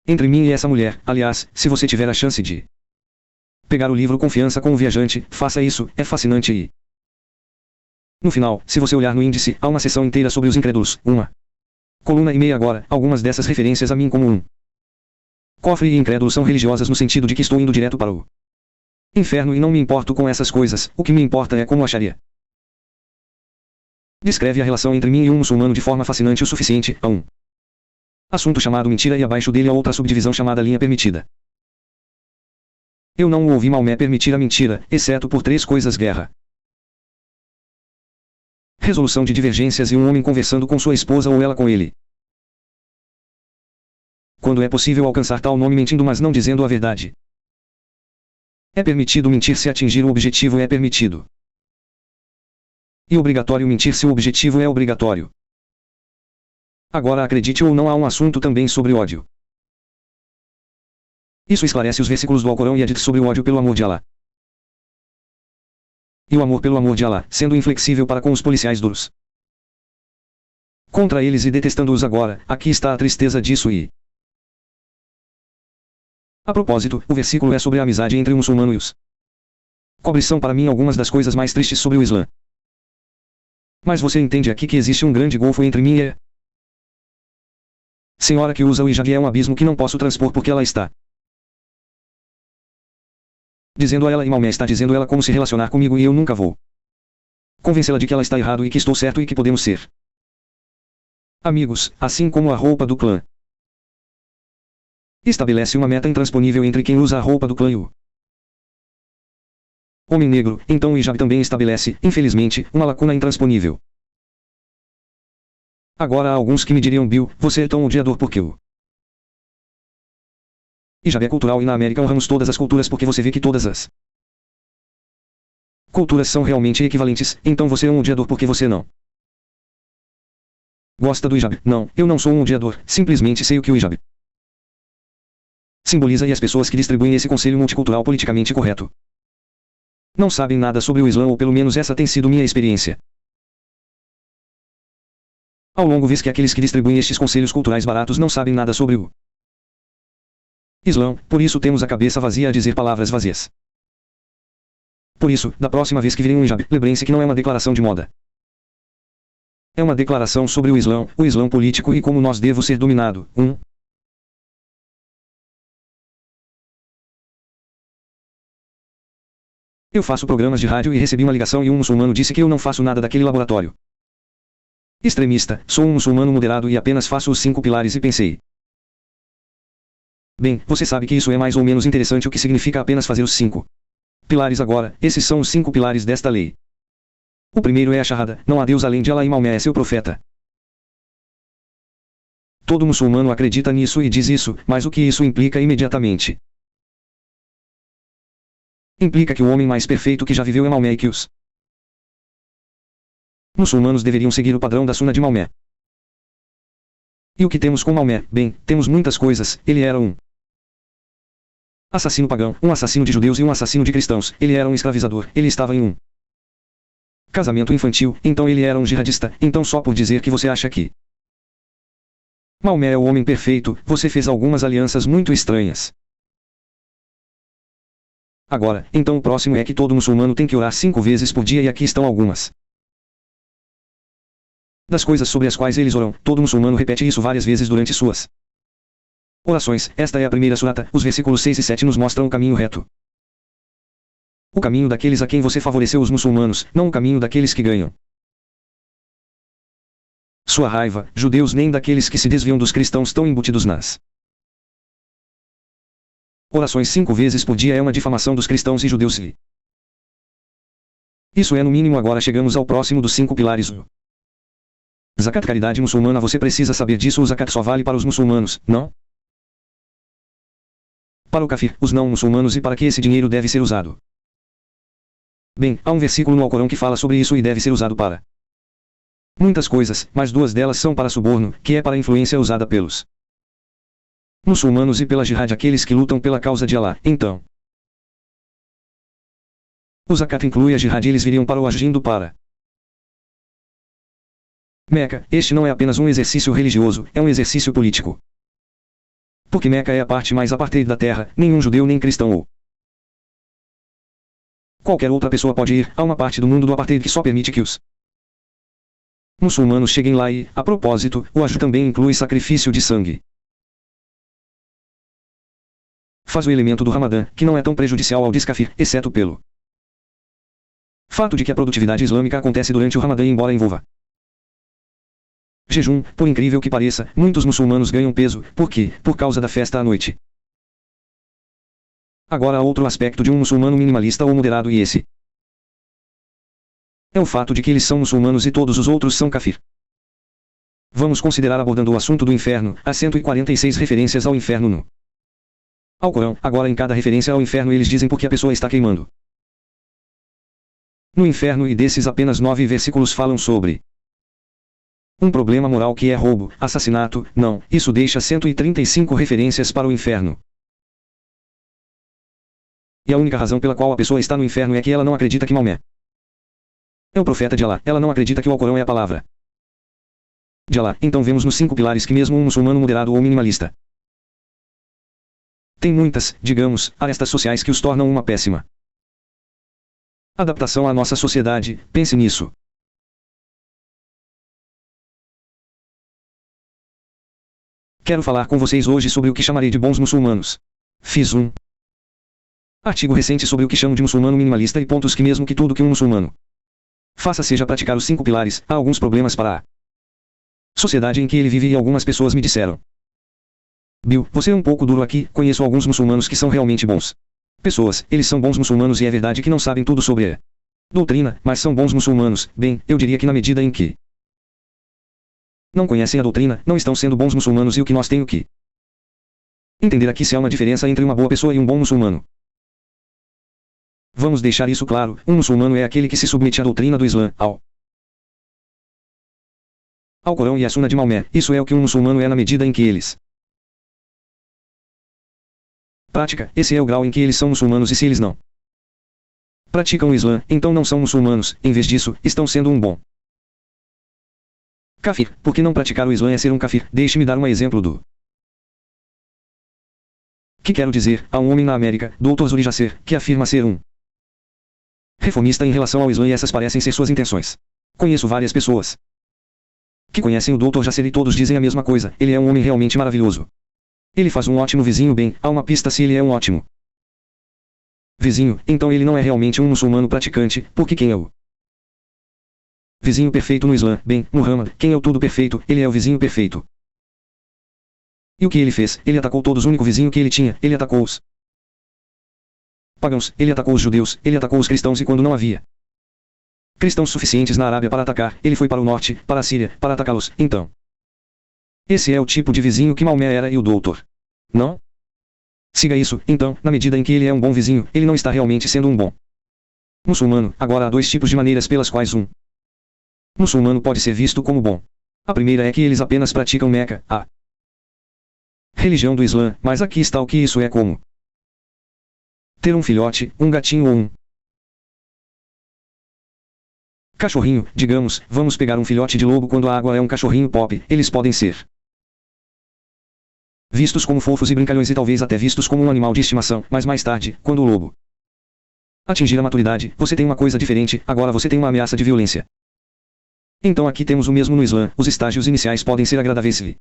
Speaker 1: entre mim e essa mulher. Aliás, se você tiver a chance de pegar o livro Confiança com o Viajante, faça isso, é fascinante e no final, se você olhar no índice, há uma seção inteira sobre os incrédulos, uma coluna e meia agora. Algumas dessas referências a mim como um cofre e incrédulo são religiosas no sentido de que estou indo direto para o inferno e não me importo com essas coisas. O que me importa é como a sharia descreve a relação entre mim e um muçulmano de forma fascinante o suficiente. A um assunto chamado mentira e abaixo dele a outra subdivisão chamada linha permitida. Eu não ouvi Maomé permitir a mentira, exceto por 3 coisas: guerra, resolução de divergências e um homem conversando com sua esposa ou ela com ele. Quando é possível alcançar tal nome mentindo mas não dizendo a verdade. É permitido mentir se atingir o objetivo é permitido. E obrigatório mentir se o objetivo é obrigatório. Agora acredite ou não, há um assunto também sobre ódio. Isso esclarece os versículos do Alcorão e hadith sobre o ódio pelo amor de Allah. E o amor pelo amor de Allah, sendo inflexível para com os policiais duros contra eles e detestando-os agora. Aqui está a tristeza disso e a propósito, o versículo é sobre a amizade entre o muçulmano e os cobres. São para mim algumas das coisas mais tristes sobre o Islã. Mas você entende aqui que existe um grande golfo entre mim e a senhora que usa o hijab. É um abismo que não posso transpor porque ela está dizendo a ela e Maomé está dizendo a ela como se relacionar comigo e eu nunca vou convencê-la de que ela está errado e que estou certo e que podemos ser amigos, assim como a roupa do clã estabelece uma meta intransponível entre quem usa a roupa do clã e o homem negro. Então o hijab também estabelece, infelizmente, uma lacuna intransponível. Agora há alguns que me diriam: Bill, você é tão odiador porque o hijab é cultural e na América honramos todas as culturas porque você vê que todas as culturas são realmente equivalentes. Então você é um odiador porque você não gosta do hijab. Não, eu não sou um odiador, simplesmente sei o que o hijab simboliza e as pessoas que distribuem esse conselho multicultural politicamente correto não sabem nada sobre o Islã, ou pelo menos essa tem sido minha experiência ao longo vez que aqueles que distribuem estes conselhos culturais baratos não sabem nada sobre o Islã. Por isso temos a cabeça vazia a dizer palavras vazias. Por isso, da próxima vez que virem um hijab, lembrem-se que não é uma declaração de moda. É uma declaração sobre o Islã político e como nós devemos ser dominado. Eu faço programas de rádio e recebi uma ligação e um muçulmano disse que eu não faço nada daquele laboratório extremista. Sou um muçulmano moderado e apenas faço os 5 pilares e pensei: bem, você sabe que isso é mais ou menos interessante. O que significa apenas fazer os 5 pilares agora? Esses são os 5 pilares desta lei. O primeiro é a Shahada, não há Deus além de Allah e Maomé é seu profeta. Todo muçulmano acredita nisso e diz isso, mas o que isso implica imediatamente? Implica que o homem mais perfeito que já viveu é Maomé e que os muçulmanos deveriam seguir o padrão da Suna de Maomé. E o que temos com Maomé? Bem, temos muitas coisas. Ele era um assassino pagão, um assassino de judeus e um assassino de cristãos. Ele era um escravizador. Ele estava em um casamento infantil. Então ele era um jihadista. Então só por dizer que você acha que Maomé é o homem perfeito, você fez algumas alianças muito estranhas. Agora, então o próximo é que todo muçulmano tem que orar 5 vezes por dia e aqui estão algumas das coisas sobre as quais eles oram. Todo muçulmano repete isso várias vezes durante suas orações. Esta é a primeira surata. Os versículos 6 e 7 nos mostram o caminho reto. O caminho daqueles a quem você favoreceu os muçulmanos, não o caminho daqueles que ganham sua raiva, judeus, nem daqueles que se desviam dos cristãos tão embutidos nas orações 5 vezes por dia é uma difamação dos cristãos e judeus. Isso é no mínimo. Agora chegamos ao próximo dos 5 pilares. Zakat, caridade muçulmana. Você precisa saber disso. O zakat só vale para os muçulmanos, não para o kafir, os não muçulmanos. E para que esse dinheiro deve ser usado? Bem, há um versículo no Alcorão que fala sobre isso e deve ser usado para muitas coisas, mas 2 delas são para suborno, que é para a influência usada pelos muçulmanos e pela jihad, aqueles que lutam pela causa de Allah. Então, o zakat inclui a jihad e eles viriam para o Hajj indo para Meca. Este não é apenas um exercício religioso, é um exercício político. Porque Meca é a parte mais apartheid da terra. Nenhum judeu nem cristão ou qualquer outra pessoa pode ir a uma parte do mundo do apartheid que só permite que os muçulmanos cheguem lá e, a propósito, o Hajj também inclui sacrifício de sangue. Faz o elemento do Ramadã, que não é tão prejudicial ao descafir, exceto pelo fato de que a produtividade islâmica acontece durante o Ramadã, embora envolva jejum. Por incrível que pareça, muitos muçulmanos ganham peso. Por quê? Por causa da festa à noite. Agora há outro aspecto de um muçulmano minimalista ou moderado, e esse é o fato de que eles são muçulmanos e todos os outros são kafir. Vamos considerar abordando o assunto do inferno. Há 146 referências ao inferno no Alcorão. Agora em cada referência ao inferno eles dizem por que a pessoa está queimando no inferno, e desses apenas 9 versículos falam sobre um problema moral que é roubo, assassinato. Não, isso deixa 135 referências para o inferno. E a única razão pela qual a pessoa está no inferno é que ela não acredita que Maomé é o profeta de Allah. Ela não acredita que o Alcorão é a palavra de Allah. Então vemos nos 5 pilares que mesmo um muçulmano moderado ou minimalista tem muitas, digamos, arestas sociais que os tornam uma péssima adaptação à nossa sociedade. Pense nisso. Quero falar com vocês hoje sobre o que chamarei de bons muçulmanos. Fiz um artigo recente sobre o que chamo de muçulmano minimalista e pontos que mesmo que tudo que um muçulmano faça seja praticar os 5 pilares, há alguns problemas para a sociedade em que ele vive e algumas pessoas me disseram: Bill, você é um pouco duro aqui. Conheço alguns muçulmanos que são realmente bons pessoas. Eles são bons muçulmanos e é verdade que não sabem tudo sobre a doutrina, mas são bons muçulmanos. Bem, eu diria que na medida em que não conhecem a doutrina, não estão sendo bons muçulmanos, e o que nós temos que entender aqui se há uma diferença entre uma boa pessoa e um bom muçulmano. Vamos deixar isso claro: um muçulmano é aquele que se submete à doutrina do Islã, ao Alcorão e à Suna de Maomé. Isso é o que um muçulmano é na medida em que eles prática. Esse é o grau em que eles são muçulmanos, e se eles não praticam o Islã, então não são muçulmanos. Em vez disso, estão sendo um bom kafir. Porque não praticar o Islã é ser um kafir. Deixe-me dar um exemplo do que quero dizer. Há um homem na América, Dr. Zuri Jasser, que afirma ser um reformista em relação ao Islã, e essas parecem ser suas intenções. Conheço várias pessoas que conhecem o Dr. Jasser e todos dizem a mesma coisa: ele é um homem realmente maravilhoso. Ele faz um ótimo vizinho. Bem, há uma pista se ele é um ótimo vizinho, então ele não é realmente um muçulmano praticante, porque quem é o vizinho perfeito no Islã? Bem, Muhammad. Quem é o tudo perfeito? Ele é o vizinho perfeito. E o que ele fez? Ele atacou todos. O único vizinho que ele tinha, ele atacou os pagãos, ele atacou os judeus, ele atacou os cristãos, e quando não havia cristãos suficientes na Arábia para atacar, ele foi para o norte, para a Síria, para atacá-los. Então, esse é o tipo de vizinho que Maomé era, e o doutor não Siga isso, então, na medida em que ele é um bom vizinho, ele não está realmente sendo um bom muçulmano. Agora há dois tipos de maneiras pelas quais um muçulmano pode ser visto como bom. A primeira é que eles apenas praticam Meca, a religião do Islã, mas aqui está o que isso é como ter um filhote, um gatinho ou um cachorrinho. Digamos, vamos pegar um filhote de lobo. Quando a água é um cachorrinho pop, eles podem ser vistos como fofos e brincalhões e talvez até vistos como um animal de estimação, mas mais tarde, quando o lobo atingir a maturidade, você tem uma coisa diferente, agora você tem uma ameaça de violência. Então aqui temos o mesmo no Islã, os estágios iniciais podem ser agradáveis e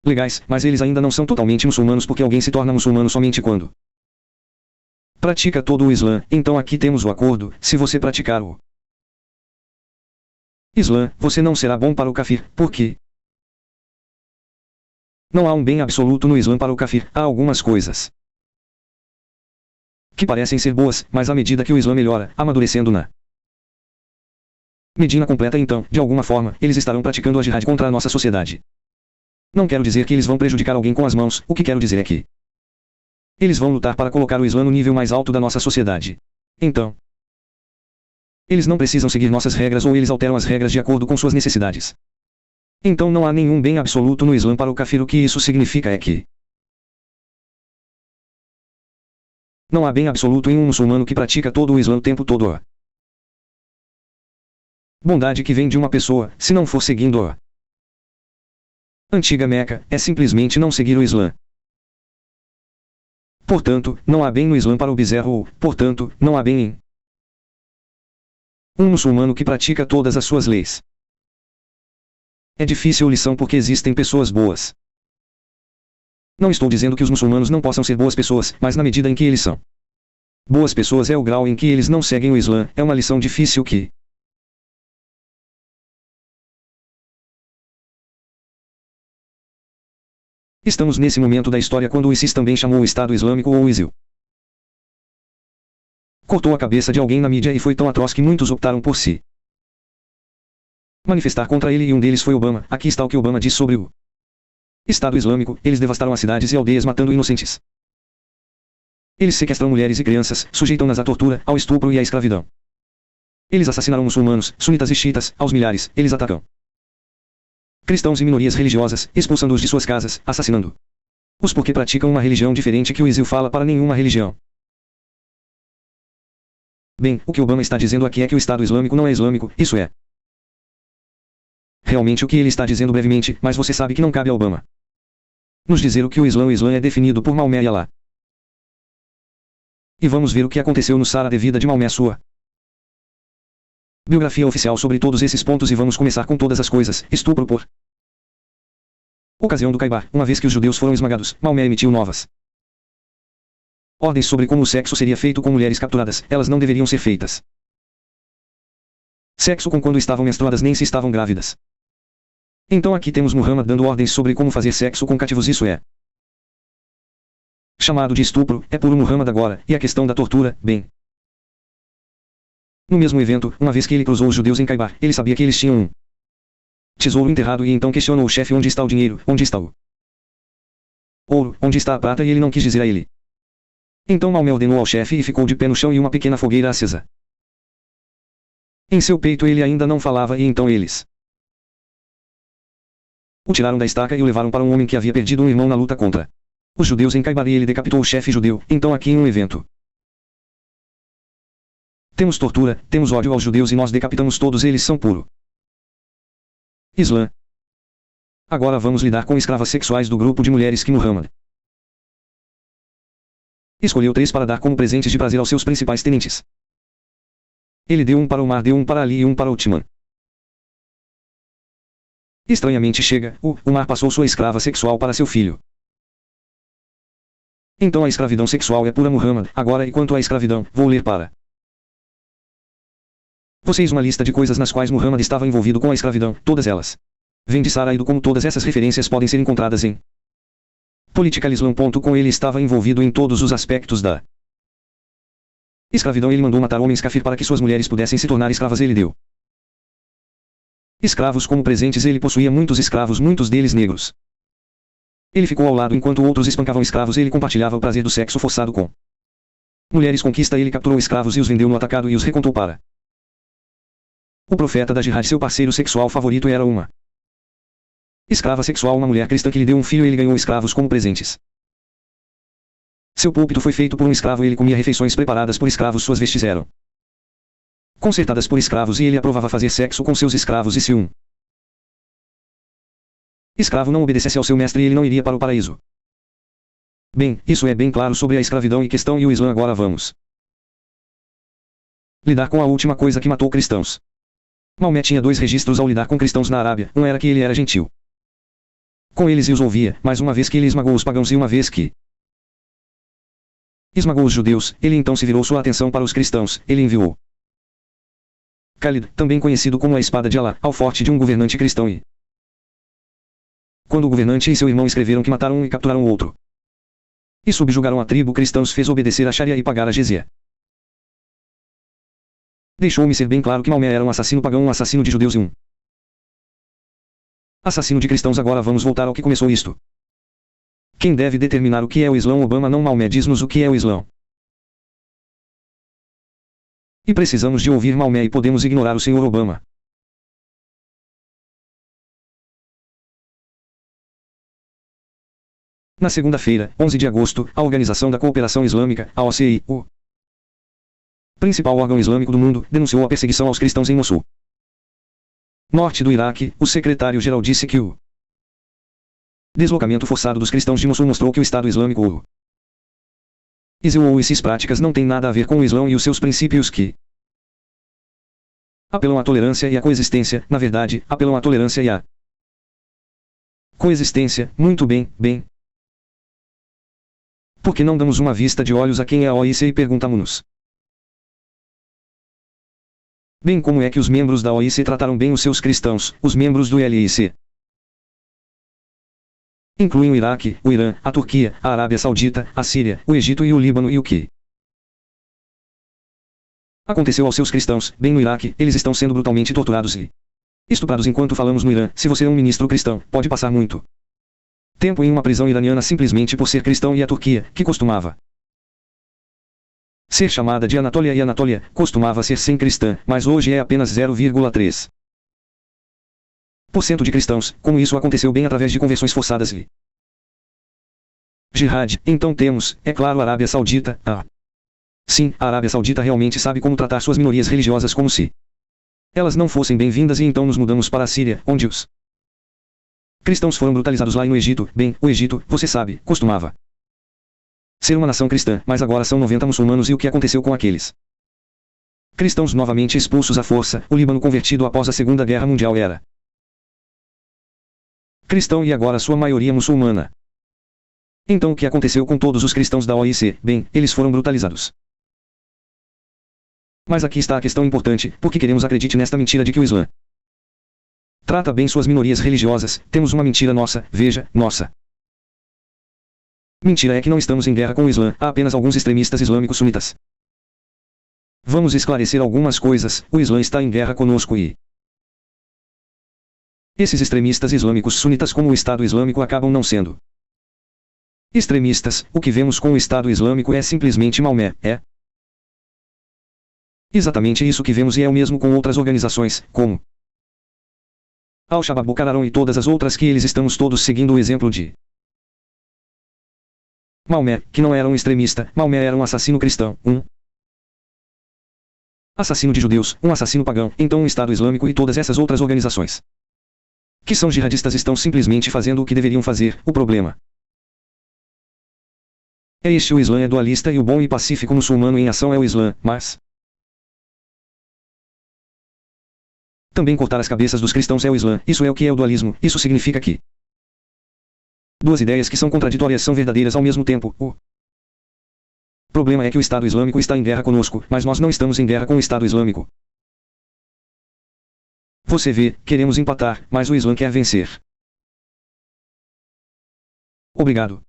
Speaker 1: legais, mas eles ainda não são totalmente muçulmanos porque alguém se torna muçulmano somente quando pratica todo o Islã. Então aqui temos o acordo, se você praticar o Islã, você não será bom para o kafir, porque não há um bem absoluto no Islã para o kafir. Há algumas coisas que parecem ser boas, mas à medida que o Islã melhora, amadurecendo na Medina completa então, de alguma forma, eles estarão praticando a jihad contra a nossa sociedade. Não quero dizer que eles vão prejudicar alguém com as mãos, o que quero dizer é que eles vão lutar para colocar o Islã no nível mais alto da nossa sociedade. Então, eles não precisam seguir nossas regras ou eles alteram as regras de acordo com suas necessidades. Então não há nenhum bem absoluto no Islã para o kafir. O que isso significa é que não há bem absoluto em um muçulmano que pratica todo o Islã o tempo todo. A bondade que vem de uma pessoa, se não for seguindo a antiga Meca, é simplesmente não seguir o Islã. Portanto, não há bem no Islã para o bezerro ou, portanto, não há bem em um muçulmano que pratica todas as suas leis. É difícil lição porque existem pessoas boas. Não estou dizendo que os muçulmanos não possam ser boas pessoas, mas na medida em que eles são boas pessoas é o grau em que eles não seguem o Islã. É uma lição difícil que estamos nesse momento da história quando o ISIS também chamou o Estado Islâmico ou o ISIL. Cortou a cabeça de alguém na mídia e foi tão atroz que muitos optaram por se manifestar contra ele e um deles foi Obama. Aqui está o que Obama diz sobre o Estado Islâmico. Eles devastaram as cidades e aldeias matando inocentes. Eles sequestram mulheres e crianças, sujeitam-nas à tortura, ao estupro e à escravidão. Eles assassinaram muçulmanos, sunitas e xiitas, aos milhares. Eles atacam cristãos e minorias religiosas, expulsando-os de suas casas, assassinando-os porque praticam uma religião diferente que o ISIL fala para nenhuma religião. Bem, o que Obama está dizendo aqui é que o Estado Islâmico não é islâmico, isso é realmente o que ele está dizendo brevemente, mas você sabe que não cabe a Obama nos dizer o que o Islã é definido por Maomé e Alá. E vamos ver o que aconteceu no Sara de vida de Maomé, sua biografia oficial sobre todos esses pontos, e vamos começar com todas as coisas. Estupro por ocasião do Khaibar. Uma vez que os judeus foram esmagados, Maomé emitiu novas ordens sobre como o sexo seria feito com mulheres capturadas. Elas não deveriam ser feitas sexo com quando estavam menstruadas nem se estavam grávidas. Então aqui temos Muhammad dando ordens sobre como fazer sexo com cativos. Isso é chamado de estupro, é puro Muhammad agora. E a questão da tortura, bem, no mesmo evento, uma vez que ele cruzou os judeus em Khaibar, ele sabia que eles tinham um tesouro enterrado e então questionou o chefe: onde está o dinheiro, onde está o ouro, onde está a prata? E ele não quis dizer a ele. Então Maomé ordenou ao chefe e ficou de pé no chão e uma pequena fogueira acesa em seu peito. Ele ainda não falava e então eles o tiraram da estaca e o levaram para um homem que havia perdido um irmão na luta contra os judeus em Khaibar e ele decapitou o chefe judeu. Então aqui em um evento temos tortura, temos ódio aos judeus e nós decapitamos todos eles. São puro Islã. Agora vamos lidar com escravas sexuais do grupo de mulheres que Muhammad escolheu 3 para dar como presentes de prazer aos seus principais tenentes. Ele deu um para Umar, deu um para Ali e um para Uthman. Estranhamente chega, Umar passou sua escrava sexual para seu filho. Então a escravidão sexual é pura Muhammad. Agora, e quanto à escravidão, vou ler para vocês uma lista de coisas nas quais Muhammad estava envolvido com a escravidão. Todas elas vêm de Sara, e do como todas essas referências podem ser encontradas em politicalislam.com. Ele estava envolvido em todos os aspectos da escravidão. Ele mandou matar homens kafir para que suas mulheres pudessem se tornar escravas. Ele deu escravos como presentes. Ele possuía muitos escravos, muitos deles negros. Ele ficou ao lado enquanto outros espancavam escravos e ele compartilhava o prazer do sexo forçado com mulheres. Conquista. Ele capturou escravos e os vendeu no atacado e os recontou para o profeta da Jihad. Seu parceiro sexual favorito era uma escrava sexual, uma mulher cristã que lhe deu um filho e ele ganhou escravos como presentes. Seu púlpito foi feito por um escravo e ele comia refeições preparadas por escravos. Suas vestes eram consertadas por escravos e ele aprovava fazer sexo com seus escravos. E se um escravo não obedecesse ao seu mestre, ele não iria para o paraíso. Bem, isso é bem claro sobre a escravidão e questão e o Islã. Agora vamos lidar com a última coisa que matou cristãos. Maomé tinha 2 registros ao lidar com cristãos na Arábia. Um era que ele era gentil com eles e os ouvia, mas uma vez que ele esmagou os pagãos e uma vez que esmagou os judeus, ele então se virou sua atenção para os cristãos. Ele enviou Khalid, também conhecido como a espada de Alá, ao forte de um governante cristão e quando o governante e seu irmão escreveram que mataram um e capturaram outro e subjugaram a tribo cristãos, fez obedecer a Sharia e pagar a jizya. Deixou-me ser bem claro que Maomé era um assassino pagão, um assassino de judeus e um assassino de cristãos. Agora vamos voltar ao que começou isto. Quem deve determinar o que é o Islã? Obama não. Maomé diz-nos o que é o Islã. E precisamos de ouvir Maomé e podemos ignorar o Sr. Obama. Na segunda-feira, 11 de agosto, a Organização da Cooperação Islâmica, a OCI, o principal órgão islâmico do mundo, denunciou a perseguição aos cristãos em Mossul, norte do Iraque. O secretário-geral disse que o deslocamento forçado dos cristãos de Mossul mostrou que o Estado Islâmico o exilou e essas práticas não têm nada a ver com o Islã e os seus princípios que apelam à tolerância e à coexistência. Na verdade, apelam à tolerância e à coexistência. Muito bem, bem. Por que não damos uma vista de olhos a quem é a OIC e perguntamos-nos bem como é que os membros da OIC trataram bem os seus cristãos. Os membros do LIC incluem o Iraque, o Irã, a Turquia, a Arábia Saudita, a Síria, o Egito e o Líbano. E o que aconteceu aos seus cristãos? Bem, no Iraque, eles estão sendo brutalmente torturados e estuprados enquanto falamos no Irã. Se você é um ministro cristão, pode passar muito tempo em uma prisão iraniana simplesmente por ser cristão. E a Turquia, que costumava ser chamada de Anatólia e Anatólia, costumava ser sem cristã, mas hoje é apenas 0,3% de cristãos. Como isso aconteceu? Bem através de conversões forçadas e jihad. Então temos, é claro, a Arábia Saudita. Sim, a Arábia Saudita realmente sabe como tratar suas minorias religiosas como se elas não fossem bem-vindas. E então nos mudamos para a Síria, onde os cristãos foram brutalizados. Lá e no Egito, bem, o Egito, você sabe, costumava ser uma nação cristã, mas agora são 90 muçulmanos. E o que aconteceu com aqueles cristãos novamente expulsos à força? O Líbano, convertido após a Segunda Guerra Mundial, era cristão e agora sua maioria muçulmana. Então o que aconteceu com todos os cristãos da OIC? Bem, eles foram brutalizados. Mas aqui está a questão importante: por que queremos acreditar nesta mentira de que o Islã trata bem suas minorias religiosas? Temos uma mentira nossa, veja, nossa mentira é que não estamos em guerra com o Islã, há apenas alguns extremistas islâmicos sunitas. Vamos esclarecer algumas coisas: o Islã está em guerra conosco e esses extremistas islâmicos sunitas, como o Estado Islâmico, acabam não sendo extremistas. O que vemos com o Estado Islâmico é simplesmente Maomé. É exatamente isso que vemos, e é o mesmo com outras organizações, como Al-Shabaab, Boko Haram e todas as outras que eles estamos todos seguindo o exemplo de Maomé, que não era um extremista. Maomé era um assassino cristão, um assassino de judeus, um assassino pagão. Então o Estado Islâmico e todas essas outras organizações que são jihadistas estão simplesmente fazendo o que deveriam fazer. O problema é este: o Islã é dualista e o bom e pacífico muçulmano em ação é o Islã, mas também cortar as cabeças dos cristãos é o Islã. Isso é o que é o dualismo. Isso significa que duas ideias que são contraditórias são verdadeiras ao mesmo tempo. O problema é que o Estado Islâmico está em guerra conosco, mas nós não estamos em guerra com o Estado Islâmico. Você vê, queremos empatar, mas o Islã quer vencer. Obrigado.